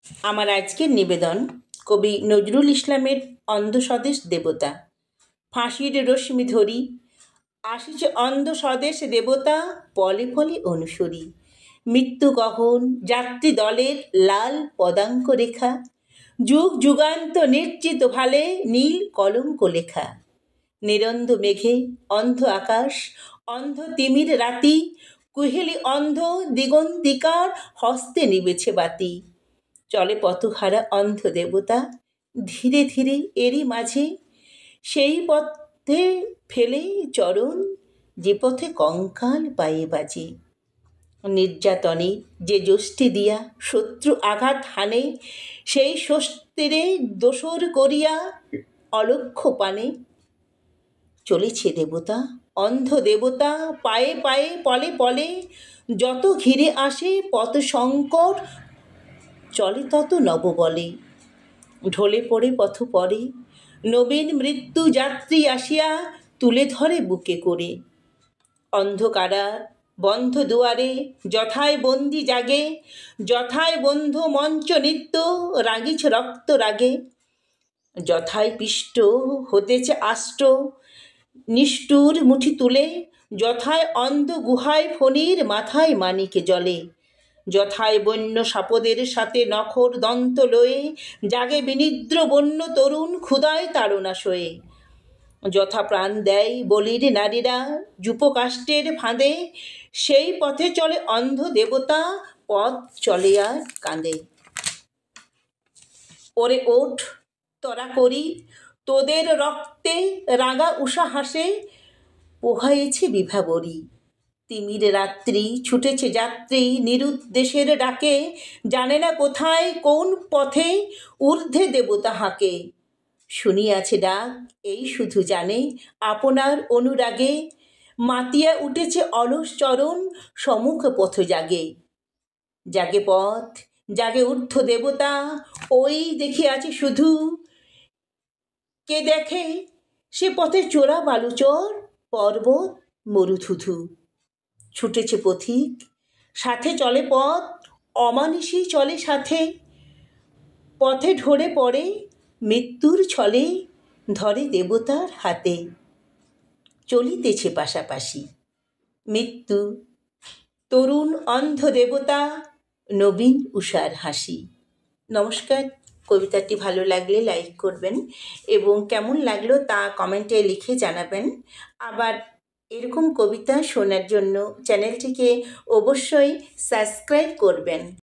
আমার আজকের নিবেদন কবি নজরুল ইসলামের অন্ধস্বদেশ দেবতা। ফাঁসির রশ্মি ধরি আসিছে অন্ধস্বদেশ দেবতা, পলে পলে অনুসরি মৃত্যু গহন যাত্রী দলের লাল পদাঙ্ক রেখা, যুগ যুগান্ত নির্জিত ভালে নীল কলঙ্ক লেখা। নিরন্ধ মেঘে অন্ধ আকাশ, অন্ধ তিমির রাতি, কুহেলি অন্ধ দিগন্তিকার হস্তে নিবেছে বাতি। চলে পথহারা অন্ধ দেবতা, ধীরে ধীরে এরই মাঝে সেই পথে ফেলে চরণ, যে পথে কঙ্কাল পায়ে বাজে। নির্যাতনে যে যষ্টি দিয়া শত্রু আঘাত হানে, সেই স্বস্তিরে দোসর করিয়া অলক্ষ্য পানে। চলেছে দেবতা, অন্ধ দেবতা, পায়ে পায়ে পলে পলে, যত ঘিরে আসে পথ সংকট চলে তত নববলে। ঢলে পড়ে পথ পরে নবীন মৃত্যু যাত্রী আসিয়া তুলে ধরে বুকে করে। অন্ধকারার বন্ধ দুয়ারে যথায় বন্দি জাগে, যথায় বন্ধ মঞ্চ নিত্য রাগিছ রক্ত রাগে। যথায় পিষ্ট হতেছে আষ্ট নিষ্ঠুর মুঠি তুলে, যথায় অন্ধ গুহায় ফণির মাথায় মানিকে জ্বলে। যথায় বন্য সাপদের সাথে নখর দন্ত লয়ে জাগে বিনিদ্র বন্য তরুণ ক্ষুধায় তাড়না সয়ে। যথা প্রাণ দেয় বলির নারীরা যূপকাষ্ঠের ফাঁদে, সেই পথে চলে অন্ধ দেবতা, পথ চলে আর কাঁদে। ওরে ওঠ তোরা করি, তোদের রক্তে রাঙা উষা হাসে, পোহায়েছে বিভাবরী। তিমির রাত্রি ছুটেছে যাত্রী নিরুদ্দেশের ডাকে, জানে না কোথায় কোন পথে ঊর্ধ্বে দেবতা হাঁকে। শুনিয়াছে ডাক এই শুধু জানে, আপনার অনুরাগে মাতিয়া উঠেছে অলস চরণ, সম্মুখ পথ জাগে। জাগে পথ জাগে ঊর্ধ্ব দেবতা, ওই দেখিয়াছে শুধু, কে দেখে সে পথে চোরা বালুচর পর্বত মরুধুধু। ছুটেছে পথিক সাথে চলে পথ, অমানিসী চলে সাথে, পথে ঢলে পড়ে মৃত্যুর ছলে ধরে দেবতার হাতে। চলিতেছে পাশাপাশি মৃত্যু, তরুণ অন্ধ দেবতা, নবীন উষার হাসি। নমস্কার। কবিতাটি ভালো লাগলে লাইক করবেন এবং কেমন লাগলো তা কমেন্টে লিখে জানাবেন। আবার এরকম কবিতা শোনার জন্য চ্যানেলটিকে অবশ্যই সাবস্ক্রাইব করবেন।